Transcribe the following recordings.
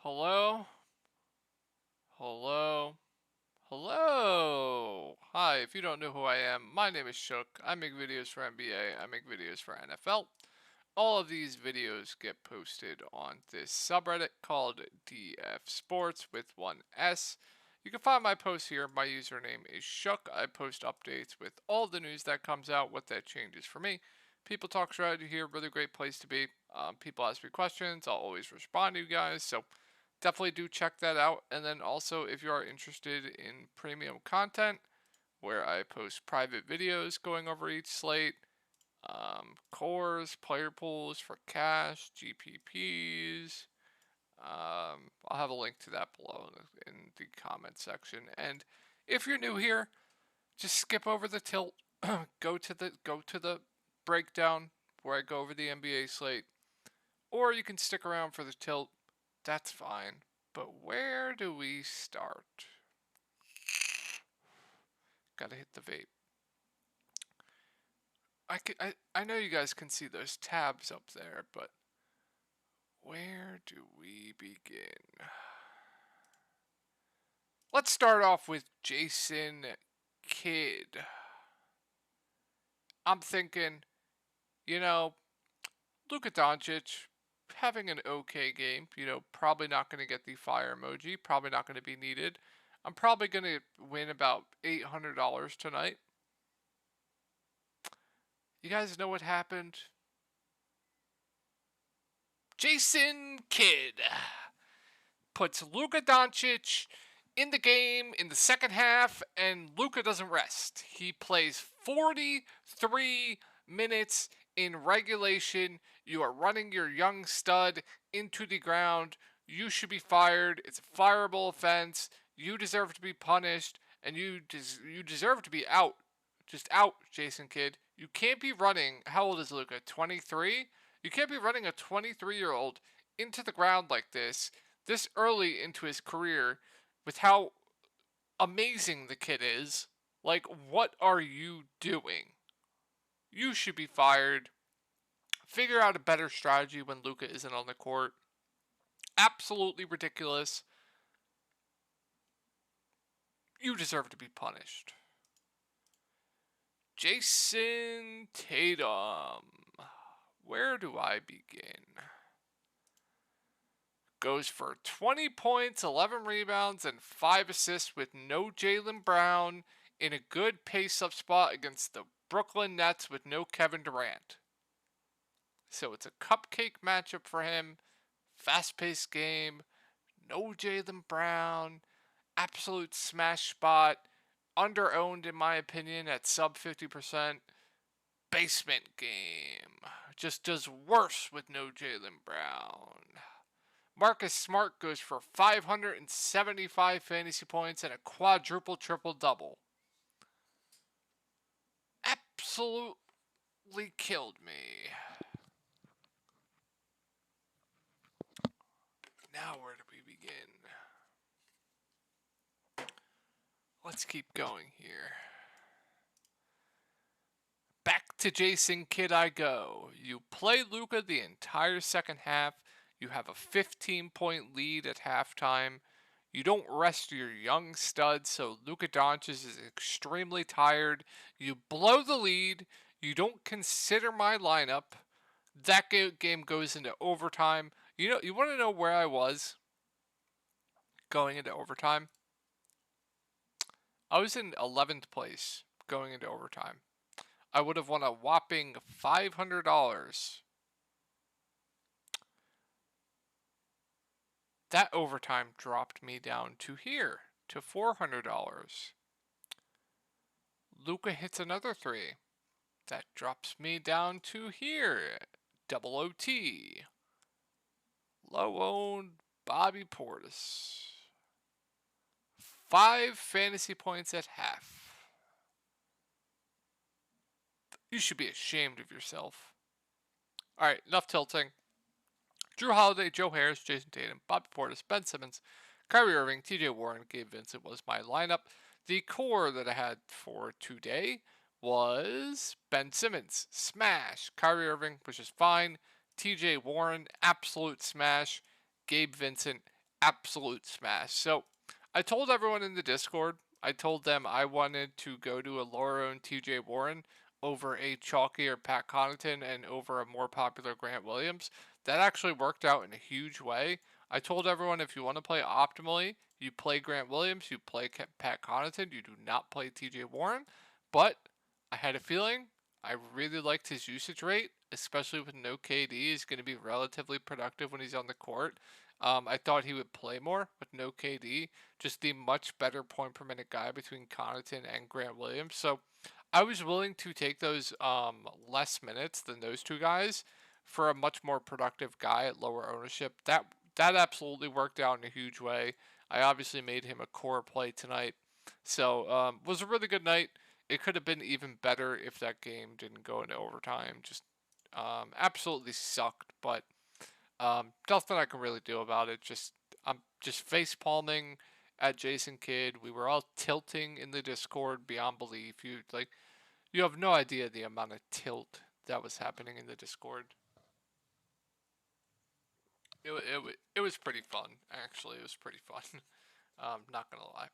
Hello? Hello? Hello! Hi, if you don't know who I am, my name is Shook. I make videos for NBA, I make videos for NFL. All of these videos get posted on this subreddit called DF Sports with one S. You can find my posts here. My username is Shook. I post updates with all the news that comes out, what that changes for me. People talk strategy here, really great place to be. People ask me questions, I'll always respond to you guys, so definitely do check that out. And then also, if you are interested in premium content, where I post private videos going over each slate, cores, player pools for cash, GPPs. I'll have a link to that below in the comment section. And if you're new here, just skip over the tilt. go to the breakdown where I go over the NBA slate, or you can stick around for the tilt. That's fine. But where do we start? Gotta hit the vape. I know you guys can see those tabs up there, but where do we begin? Let's start off with Jason Kidd. I'm thinking, you know, Luka Doncic having an okay game. Probably not going to get the fire emoji. Probably not going to be needed. I'm probably going to win about $800 tonight. You guys know what happened? Jason Kidd puts Luka Doncic in the game in the second half, and Luka doesn't rest. He plays 43 minutes in regulation. You are running your young stud into the ground. You should be fired. It's a fireable offense. You deserve to be punished, and you deserve to be out. Just out, Jason Kidd. You can't be running. How old is Luka? 23? You can't be running a 23-year-old into the ground like this early into his career, with how amazing the kid is. Like, what are you doing? You should be fired. Figure out a better strategy when Luka isn't on the court. Absolutely ridiculous. You deserve to be punished. Jason Tatum. Where do I begin? Goes for 20 points, 11 rebounds, and 5 assists with no Jaylen Brown in a good pace-up spot against the Brooklyn Nets with no Kevin Durant. So it's a cupcake matchup for him. Fast-paced game. No Jaylen Brown. Absolute smash spot. Under-owned, in my opinion, at sub 50%. Basement game. Just does worse with no Jaylen Brown. Marcus Smart goes for 575 fantasy points and a quadruple triple-double. Absolutely killed me. Now where do we begin? Let's keep going here. Back to Jason Kidd I go. You play Luka the entire second half. You have a 15-point lead at halftime. You don't rest your young stud, so Luka Doncic is extremely tired. You blow the lead. You don't consider my lineup. That game goes into overtime. You want to know where I was going into overtime? I was in 11th place going into overtime. I would have won a whopping $500. That overtime dropped me down to here, to $400. Luka hits another three. That drops me down to here, double OT. Low-owned Bobby Portis. 5 fantasy points at half. You should be ashamed of yourself. Alright, enough tilting. Drew Holiday, Joe Harris, Jason Tatum, Bobby Portis, Ben Simmons, Kyrie Irving, TJ Warren, Gabe Vincent was my lineup. The core that I had for today was Ben Simmons, smash. Kyrie Irving, which is fine. TJ Warren, absolute smash. Gabe Vincent, absolute smash. So I told everyone in the Discord, I told them I wanted to go to a lower owned TJ Warren over a chalkier Pat Connaughton and over a more popular Grant Williams. That actually worked out in a huge way. I told everyone if you want to play optimally, you play Grant Williams, you play Pat Connaughton, you do not play TJ Warren. But I had a feeling I really liked his usage rate, especially with no KD. He's going to be relatively productive when he's on the court. I thought he would play more with no KD, just the much better point per minute guy between Connaughton and Grant Williams. So I was willing to take those less minutes than those two guys for a much more productive guy at lower ownership. That absolutely worked out in a huge way. I obviously made him a core play tonight, so was a really good night. It could have been even better if that game didn't go into overtime. Just absolutely sucked, but nothing I can really do about it. I'm just face palming at Jason Kidd. We were all tilting in the Discord beyond belief. You have no idea the amount of tilt that was happening in the Discord. It was pretty fun, actually. It was pretty fun. Not gonna lie.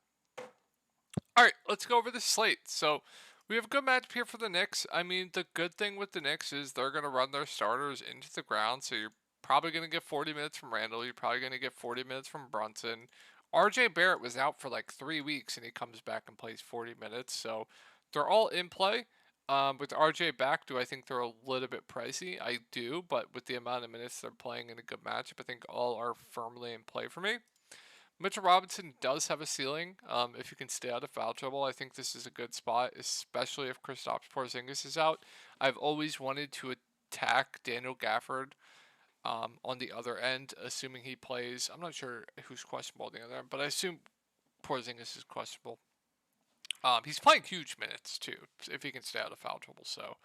All right, let's go over the slate. So we have a good matchup here for the Knicks. I mean, the good thing with the Knicks is they're going to run their starters into the ground. So you're probably going to get 40 minutes from Randall. You're probably going to get 40 minutes from Brunson. RJ Barrett was out for like 3 weeks and he comes back and plays 40 minutes. So they're all in play. With RJ back, do I think they're a little bit pricey? I do, but with the amount of minutes they're playing in a good matchup, I think all are firmly in play for me. Mitchell Robinson does have a ceiling. If you can stay out of foul trouble, I think this is a good spot, especially if Kristaps Porzingis is out. I've always wanted to attack Daniel Gafford on the other end, assuming he plays. I'm not sure who's questionable on the other end, but I assume Porzingis is questionable. He's playing huge minutes too, if he can stay out of foul trouble. So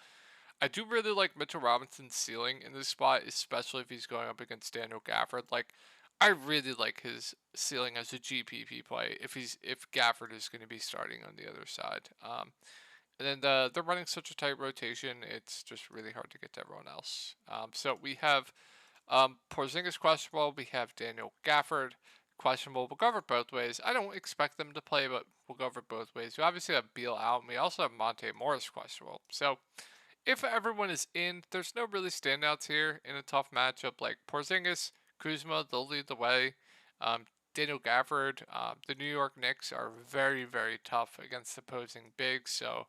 I do really like Mitchell Robinson's ceiling in this spot, especially if he's going up against Daniel Gafford. Like, I really like his ceiling as a GPP play if Gafford is going to be starting on the other side. And then they're running such a tight rotation, it's just really hard to get to everyone else. So we have Porzingis questionable. We have Daniel Gafford questionable. We'll cover both ways. I don't expect them to play, but we'll cover both ways. We obviously have Beal out, and we also have Monte Morris questionable. So if everyone is in, there's no really standouts here in a tough matchup. Like Porzingis, Kuzma, they'll lead the way. Daniel Gafford, the New York Knicks are very, very tough against opposing bigs. So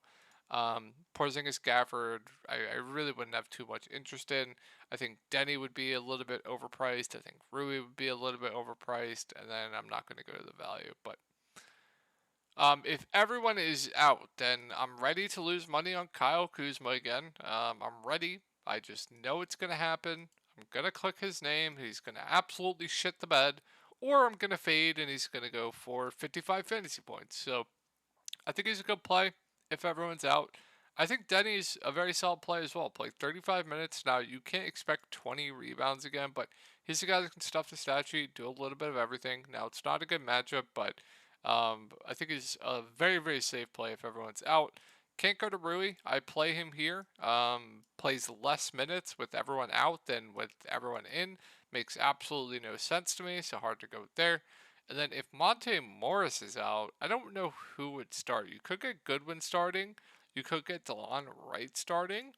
Porzingis, Gafford, I really wouldn't have too much interest in. I think Denny would be a little bit overpriced. I think Rui would be a little bit overpriced. And then I'm not going to go to the value. But if everyone is out, then I'm ready to lose money on Kyle Kuzma again. I'm ready. I just know it's going to happen. I'm going to click his name. He's going to absolutely shit the bed. Or I'm going to fade and he's going to go for 55 fantasy points. So I think he's a good play if everyone's out. I think Denny's a very solid play as well. Played 35 minutes. Now, you can't expect 20 rebounds again, but he's a guy that can stuff the stat sheet, do a little bit of everything. Now, it's not a good matchup, but I think he's a very, very safe play if everyone's out. Can't go to Rui. I play him here. Plays less minutes with everyone out than with everyone in. Makes absolutely no sense to me, so hard to go there. And then if Monte Morris is out, I don't know who would start. You could get Goodwin starting. You could get DeLon Wright starting.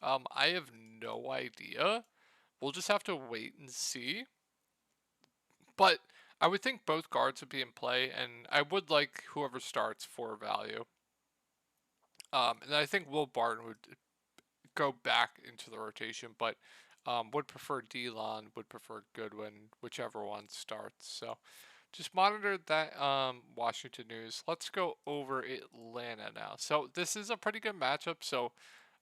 I have no idea. We'll just have to wait and see. But I would think both guards would be in play, and I would like whoever starts for value. And I think Will Barton would go back into the rotation, but would prefer Delon, would prefer Goodwin, whichever one starts. So just monitor that Washington news. Let's go over Atlanta now. So this is a pretty good matchup. So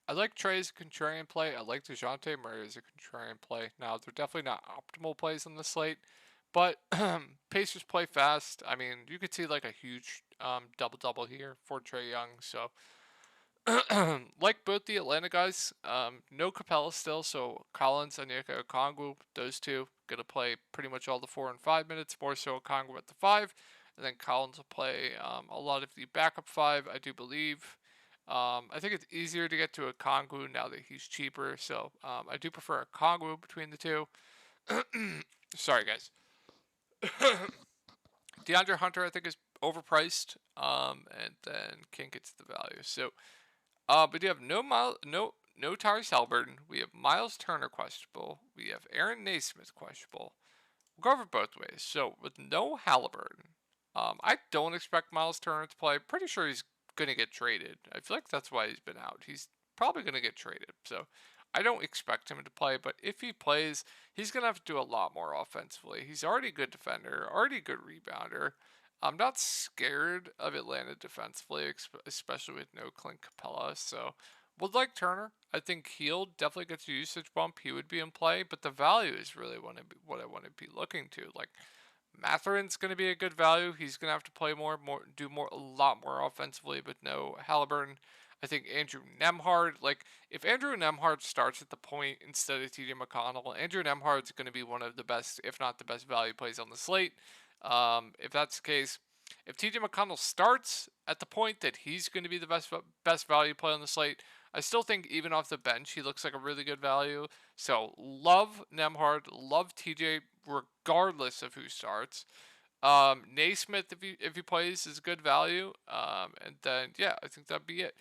I like Trey as a contrarian play. I like DeJounte Murray as a contrarian play. Now, they're definitely not optimal plays on the slate, but Pacers play fast. I mean, you could see like a huge double-double here for Trae Young. So like both the Atlanta guys, no Capella still, so Collins and Onyeka Okongwu, those two, going to play pretty much all the 4 and 5 minutes, more so Okongwu at the 5, and then Collins will play a lot of the backup 5, I do believe. I think it's easier to get to Okongwu now that he's cheaper, so I do prefer Okongwu between the two. Sorry, guys. DeAndre Hunter, I think, is overpriced. And then can't get to the value. So, but you have no Tyrese Halliburton. We have Miles Turner questionable. We have Aaron Naismith questionable. We'll go over both ways. So with no Halliburton, I don't expect Miles Turner to play. Pretty sure he's gonna get traded. I feel like that's why he's been out. He's probably gonna get traded. So I don't expect him to play. But if he plays, he's gonna have to do a lot more offensively. He's already a good defender, already a good rebounder. I'm not scared of Atlanta defensively, especially with no Clint Capella. So would like Turner. I think he'll definitely get a usage bump. He would be in play, but the value is really what I want to be looking to. Like Matherin's going to be a good value. He's going to have to play do a lot more offensively, but no Halliburton. I think Andrew Nembhard, like if Andrew Nembhard starts at the point instead of TJ McConnell, Andrew Nembhard's going to be one of the best, if not the best, value plays on the slate. If that's the case, if TJ McConnell starts at the point that he's going to be the best value play on the slate, I still think even off the bench he looks like a really good value. So love Nembhard, love TJ regardless of who starts. Naismith if he plays is good value. And then yeah, I think that'd be it.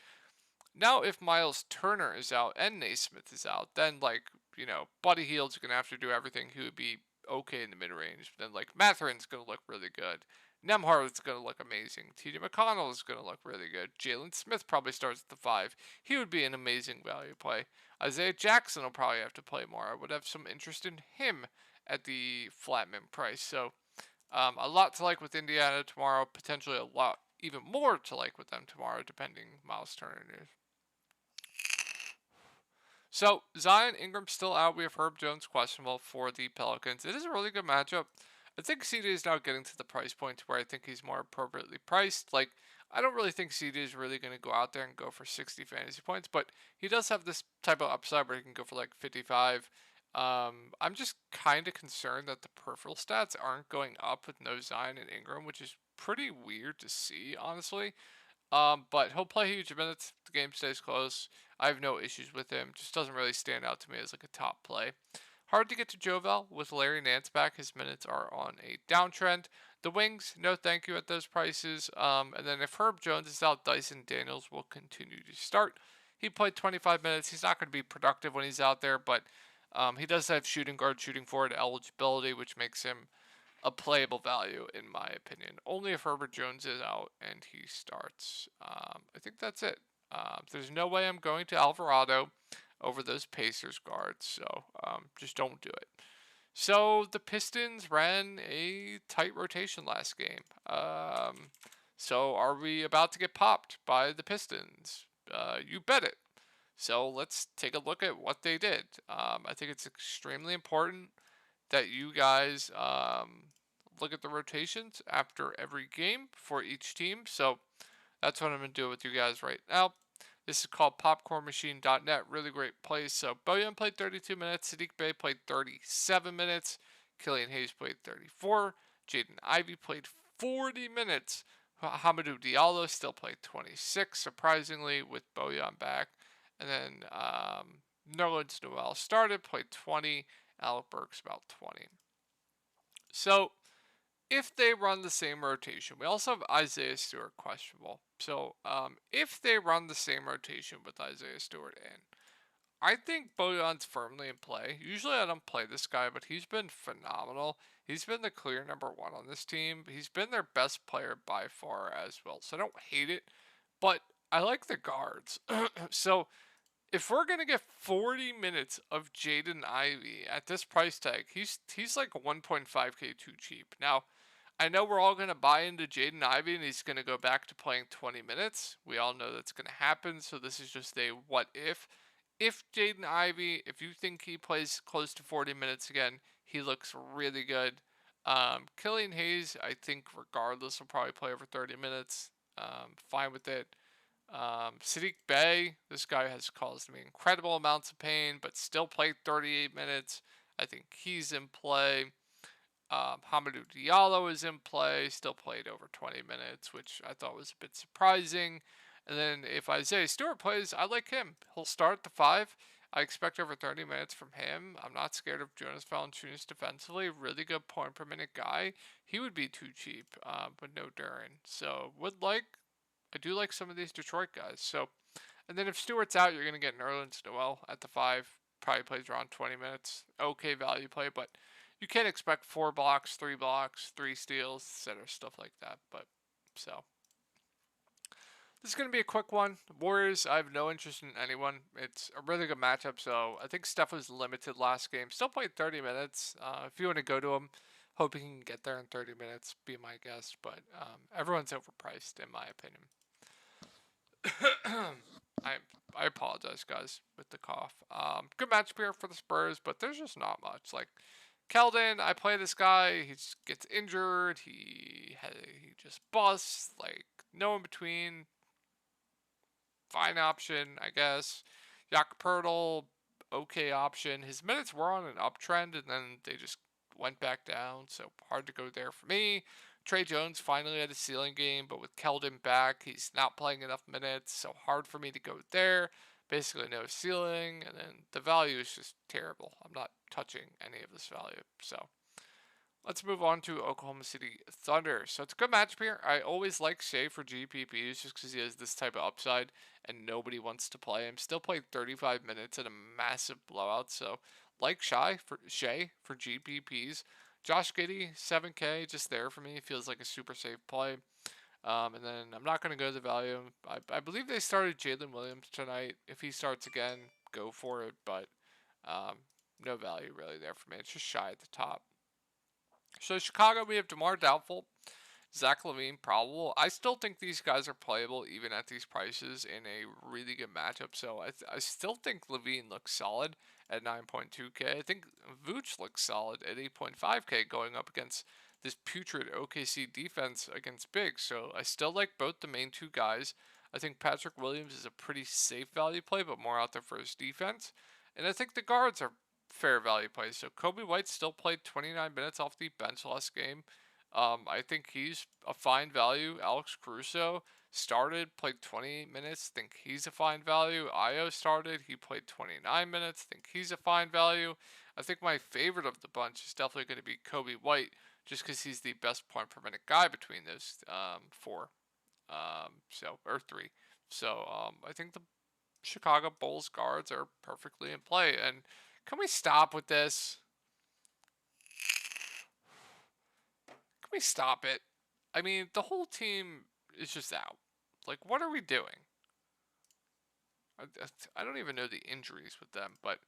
Now if Miles Turner is out and Naismith is out, then Buddy Hield's gonna have to do everything. He would be okay in the mid range. Then Matherin's gonna look really good. Nemhard's going to look amazing. TJ McConnell is going to look really good. Jalen Smith probably starts at the 5. He would be an amazing value play. Isaiah Jackson will probably have to play more. I would have some interest in him at the flat min price. So a lot to like with Indiana tomorrow. Potentially a lot even more to like with them tomorrow, depending Miles Turner news. So Zion Ingram's still out. We have Herb Jones questionable for the Pelicans. It is a really good matchup. I think CD is now getting to the price point where I think he's more appropriately priced. Like, I don't really think CD is really going to go out there and go for 60 fantasy points, but he does have this type of upside where he can go for 55. I'm just kind of concerned that the peripheral stats aren't going up with no Zion and Ingram, which is pretty weird to see, honestly. But he'll play huge minutes. The game stays close. I have no issues with him. Just doesn't really stand out to me as a top play. Hard to get to Jovel with Larry Nance back. His minutes are on a downtrend. The wings, no thank you at those prices. And then if Herb Jones is out, Dyson Daniels will continue to start. He played 25 minutes. He's not going to be productive when he's out there, but he does have shooting guard, shooting forward eligibility, which makes him a playable value in my opinion. Only if Herbert Jones is out and he starts. I think that's it. There's no way I'm going to Alvarado over those Pacers guards, so just don't do it. So the Pistons ran a tight rotation last game. So are we about to get popped by the Pistons? You bet it. So let's take a look at what they did. I think it's extremely important that you guys look at the rotations after every game for each team. So that's what I'm going to do with you guys right now. This is called popcornmachine.net. Really great place. So Bojan played 32 minutes. Sadiq Bey played 37 minutes. Killian Hayes played 34. Jaden Ivey played 40 minutes. Hamidou Diallo still played 26, surprisingly, with Bojan back. And then Nerlens Noel started, played 20. Alec Burks about 20. So if they run the same rotation, we also have Isaiah Stewart questionable. So if they run the same rotation with Isaiah Stewart in, I think Bojan's firmly in play. Usually I don't play this guy, but he's been phenomenal. He's been the clear number 1 on this team. He's been their best player by far as well. So I don't hate it, but I like the guards. So if we're gonna get 40 minutes of Jaden Ivey at this price tag, he's like 1.5k too cheap. Now, I know we're all gonna buy into Jaden Ivey and he's gonna go back to playing 20 minutes. We all know that's gonna happen. So this is just a what if. If Jaden Ivey, if you think he plays close to 40 minutes again, he looks really good. Killian Hayes, I think regardless will probably play over 30 minutes. Fine with it. Sadiq Bey, this guy has caused me incredible amounts of pain, but still played 38 minutes. I think he's in play. Hamidou Diallo is in play, still played over 20 minutes, which I thought was a bit surprising. And then if Isaiah Stewart plays, I like him. He'll start at the 5. I expect over 30 minutes from him. I'm not scared of Jonas Valanciunas defensively. Really good point per minute guy. He would be too cheap, but no Duran. So I do like some of these Detroit guys. So, and then if Stewart's out, you're gonna get Nerlens Noel at the 5. Probably plays around 20 minutes. Okay value play, but you can't expect 4 blocks, 3 steals, etc. Stuff like that. But so. This is going to be a quick one. Warriors, I have no interest in anyone. It's a really good matchup, so I think Steph was limited last game. Still played 30 minutes. If you want to go to him, hope he can get there in 30 minutes, be my guest. But everyone's overpriced, in my opinion. I apologize, guys, with the cough. Good matchup here for the Spurs, but there's just not much. Like, Keldon, I play this guy. He just gets injured. He just busts. Like, no in between. Fine option, I guess. Jakob Poeltl, okay option. His minutes were on an uptrend, and then they just went back down, so hard to go there for me. Trey Jones finally had a ceiling game, but with Keldon back, he's not playing enough minutes, so hard for me to go there. Basically no ceiling, and then the value is just terrible. I'm not touching any of this value, so let's move on to Oklahoma City Thunder. So it's a good matchup here. I always like Shea for GPPs just because he has this type of upside and nobody wants to play him. Still played 35 minutes in a massive blowout. So like Shea for GPPs. Josh Giddey, 7K, just there for me. Feels like a super safe play. And then I'm not going to go to the value. I believe they started Jalen Williams tonight. If he starts again, go for it. But no value really there for me. It's just Shea at the top. So Chicago, we have DeMar doubtful, Zach LaVine probable. I still think these guys are playable even at these prices in a really good matchup. So I still think LaVine looks solid at 9.2K. I think Vooch looks solid at 8.5K going up against this putrid OKC defense against bigs. So I still like both the main two guys. I think Patrick Williams is a pretty safe value play, but more out there for his defense. And I think the guards are fair value play. So Kobe White still played 29 minutes off the bench last game. I think he's a fine value. Alex Caruso started, played 20 minutes. Think he's a fine value. Io started, he played 29 minutes. Think he's a fine value. I think my favorite of the bunch is definitely going to be Kobe White, just because he's the best point per minute guy between those 4, or 3. So I think the Chicago Bulls guards are perfectly in play. And can we stop with this? Can we stop it? I mean, the whole team is just out. Like, what are we doing? I don't even know the injuries with them, but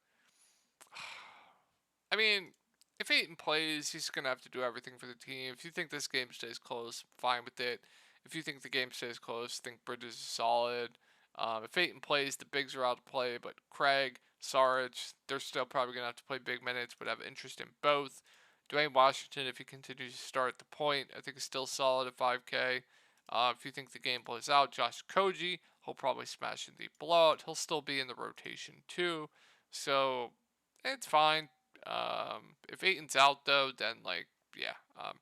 I mean, if Ayton plays, he's going to have to do everything for the team. If you think this game stays close, fine with it. If you think the game stays close, think Bridges is solid. If Ayton plays, the bigs are out to play, but Craig, Saric, they're still probably going to have to play big minutes, but have interest in both. Dwayne Washington, if he continues to start at the point, I think is still solid at 5K. If you think the game plays out, Josh Koji, he'll probably smash in the blowout. He'll still be in the rotation too. So it's fine. If Ayton's out though, then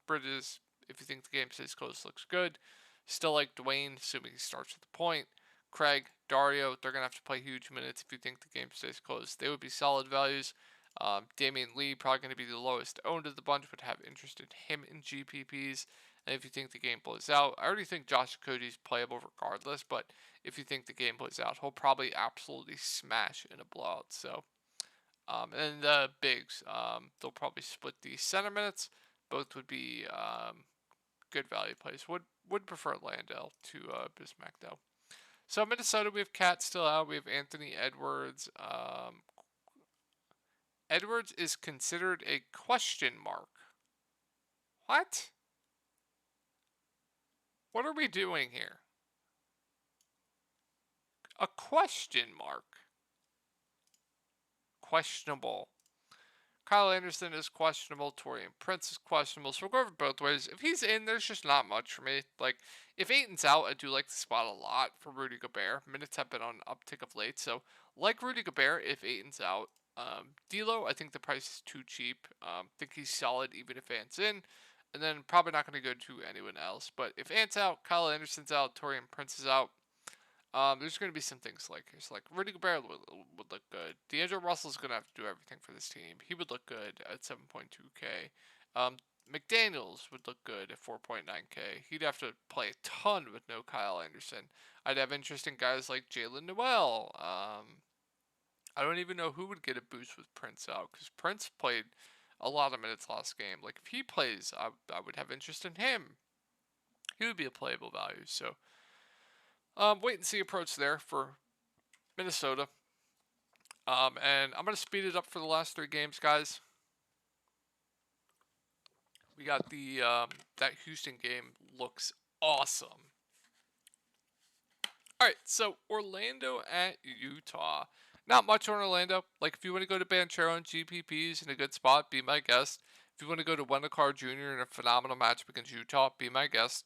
Bridges, if you think the game stays close, looks good. Still like Dwayne, assuming he starts at the point. Craig, Dario, they're going to have to play huge minutes if you think the game stays close. They would be solid values. Damian Lee, probably going to be the lowest owned of the bunch, would have interest in him in GPPs. And if you think the game plays out, I already think Josh Okogie playable regardless, but if you think the game plays out, he'll probably absolutely smash in a blowout. So, and the bigs, they'll probably split the center minutes. Both would be good value plays. Would prefer Landale to Bismack though. So Minnesota, we have Cat still out. We have Anthony Edwards. Edwards is considered a question mark. What? What are we doing here? A question mark. Questionable. Kyle Anderson is questionable. Taurean Prince is questionable. So we'll go over both ways. If he's in, there's just not much for me. Like, if Ayton's out, I do like the spot a lot for Rudy Gobert. Minutes have been on an uptick of late. So, like Rudy Gobert, if Ayton's out. D'Lo, I think the price is too cheap. Think he's solid even if Ant's in. And then probably not going to go to anyone else. But if Ant's out, Kyle Anderson's out, Taurean Prince is out. there's going to be some things like this. Like Rudy Gobert would look good. D'Angelo Russell's going to have to do everything for this team. He would look good at 7.2K. McDaniels would look good at 4.9K. He'd have to play a ton with no Kyle Anderson. I'd have interest in guys like Jalen Noel. I don't even know who would get a boost with Prince out, because Prince played a lot of minutes last game. Like, if he plays, I would have interest in him. He would be a playable value. So, wait and see approach there for Minnesota. And I'm going to speed it up for the last 3 games, guys. We got that Houston game looks awesome. All right, so Orlando at Utah. Not much on Orlando. Like, if you want to go to Banchero and GPPs in a good spot, be my guest. If you want to go to Wendell Carter Jr. in a phenomenal matchup against Utah, be my guest.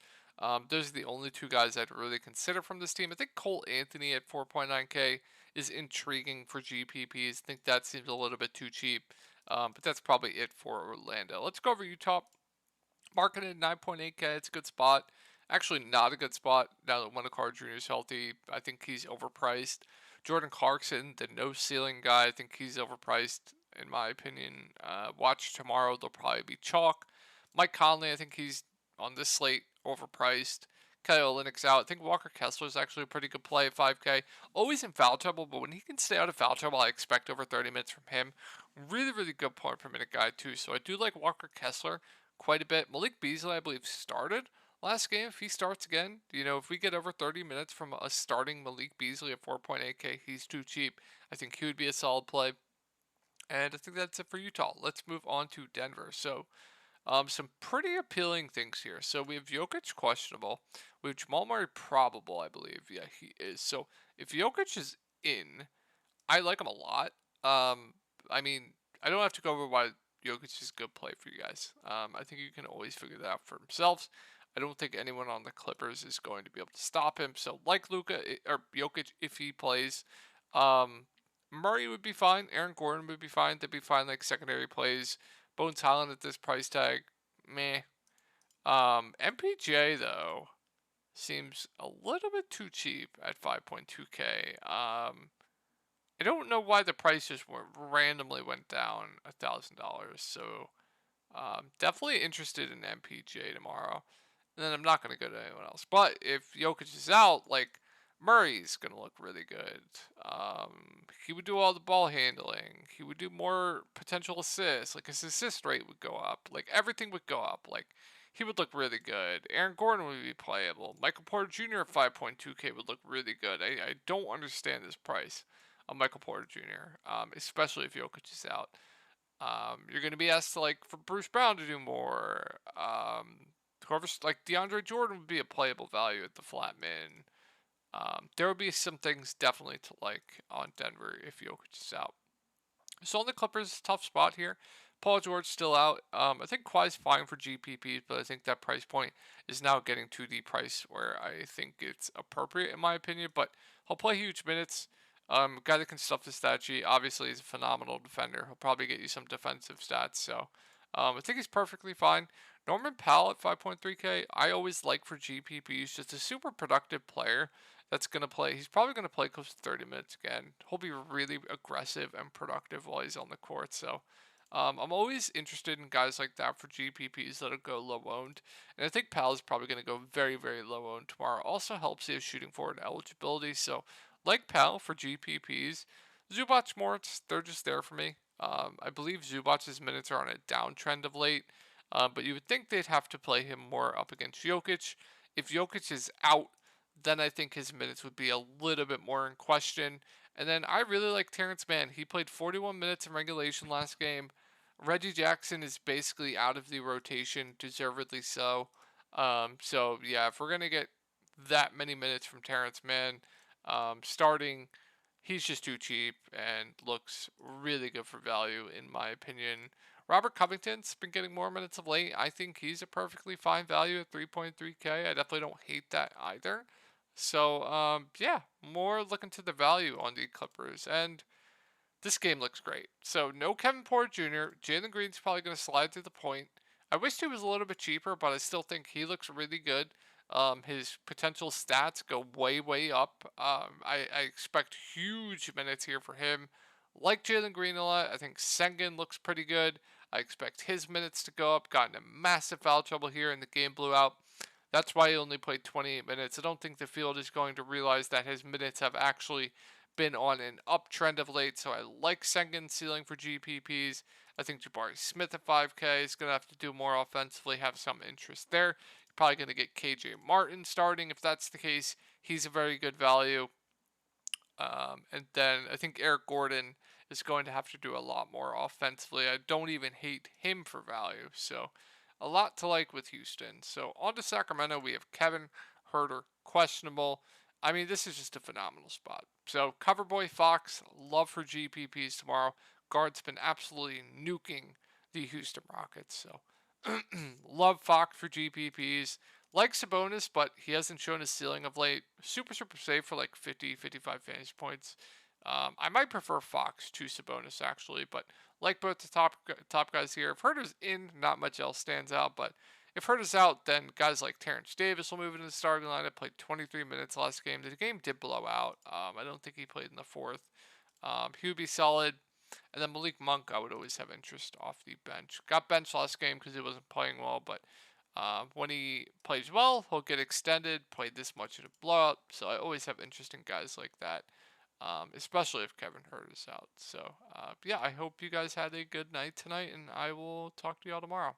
Those are the only 2 guys I'd really consider from this team. I think Cole Anthony at 4.9K is intriguing for GPPs. I think that seems a little bit too cheap. But that's probably it for Orlando. Let's go over Utah. Marketed 9.8K. It's a good spot. Actually, not a good spot now that Wendell Carter Jr. is healthy. I think he's overpriced. Jordan Clarkson, the no ceiling guy, I think he's overpriced in my opinion. Watch tomorrow; they'll probably be chalk. Mike Conley, I think he's on this slate overpriced. Kelly Olynyk's out. I think Walker Kessler is actually a pretty good play at 5K. Always in foul trouble, but when he can stay out of foul trouble, I expect over 30 minutes from him. Really, really good point per minute guy too. So I do like Walker Kessler quite a bit. Malik Beasley, I believe, started last game. If he starts again, if we get over 30 minutes from a starting Malik Beasley at 4.8K, he's too cheap. I think he would be a solid play. And I think that's it for Utah. Let's move on to Denver. So, some pretty appealing things here. So we have Jokic questionable. We have Jamal Murray probable, I believe. Yeah, he is. So if Jokic is in, I like him a lot. I mean, I don't have to go over why Jokic is a good play for you guys. I think you can always figure that out for themselves. I don't think anyone on the Clippers is going to be able to stop him. So like Luka or Jokic, if he plays, Murray would be fine. Aaron Gordon would be fine. They'd be fine like secondary plays. Bones Highland at this price tag, meh. MPJ though seems a little bit too cheap at 5.2K. I don't know why the price just randomly went down $1,000. So definitely interested in MPJ tomorrow. And then I'm not going to go to anyone else. But if Jokic is out, like Murray's going to look really good. He would do all the ball handling. He would do more potential assists. Like his assist rate would go up. Like everything would go up. Like he would look really good. Aaron Gordon would be playable. Michael Porter Jr. at 5.2K would look really good. I don't understand this price of Michael Porter Jr., especially if Jokic is out. You're going to be asked for Bruce Brown to do more. Whoever's like DeAndre Jordan would be a playable value at the flat min. There would be some things definitely to like on Denver if Jokic is out. So on the Clippers, tough spot here. Paul George still out. I think Kawhi's fine for GPP, but I think that price point is now getting to the price where I think it's appropriate in my opinion. But he'll play huge minutes. Guy that can stuff the stat sheet. Obviously, he's a phenomenal defender. He'll probably get you some defensive stats. So I think he's perfectly fine. Norman Powell at 5.3K. I always like for GPP. He's just a super productive player that's going to play. He's probably going to play close to 30 minutes again. He'll be really aggressive and productive while he's on the court. So I'm always interested in guys like that for GPPs that'll go low owned. And I think Powell is probably going to go very, very low owned tomorrow. Also helps he is shooting forward eligibility. So like Powell for GPPs, Zubac Moritz, they're just there for me. I believe Zubac's minutes are on a downtrend of late. But you would think they'd have to play him more up against Jokic. If Jokic is out, then I think his minutes would be a little bit more in question. And then I really like Terrence Mann. He played 41 minutes in regulation last game. Reggie Jackson is basically out of the rotation, deservedly so. So yeah, if we're gonna get that many minutes from Terrence Mann starting, he's just too cheap and looks really good for value in my opinion. Robert Covington's been getting more minutes of late. I think he's a perfectly fine value at 3.3K. I definitely don't hate that either. So, yeah, more looking to the value on the Clippers. And this game looks great. So, no Kevin Porter Jr. Jalen Green's probably going to slide to the point. I wish he was a little bit cheaper, but I still think he looks really good. His potential stats go way, way up. I expect huge minutes here for him. Like Jalen Green a lot, I think Sengun looks pretty good. I expect his minutes to go up. Got into massive foul trouble here, and the game blew out. That's why he only played 28 minutes. I don't think the field is going to realize that his minutes have actually been on an uptrend of late. So I like Sengun's ceiling for GPPs. I think Jabari Smith at 5K is going to have to do more offensively, have some interest there. You're probably going to get KJ Martin starting. If that's the case, he's a very good value. And then I think Eric Gordon is going to have to do a lot more offensively. I don't even hate him for value. So a lot to like with Houston. So on to Sacramento, we have Kevin Huerter, questionable. I mean, this is just a phenomenal spot. So Coverboy Fox, love for GPPs tomorrow. Guard's been absolutely nuking the Houston Rockets. So love Fox for GPPs. Like Sabonis, but he hasn't shown his ceiling of late. Super, super safe for like 50, 55 fantasy points. I might prefer Fox to Sabonis actually, but like both the top guys here. If Huerter's in, not much else stands out. But if Huerter's out, then guys like Terrence Davis will move into the starting lineup. Played 23 minutes last game. The game did blow out. I don't think he played in the fourth. He would be solid. And then Malik Monk, I would always have interest off the bench. Got benched last game because he wasn't playing well, but when he plays well, he'll get extended. Played this much in a blowout, so I always have interest in guys like that, especially if Kevin Hurt is out. So, yeah, I hope you guys had a good night tonight, and I will talk to y'all tomorrow.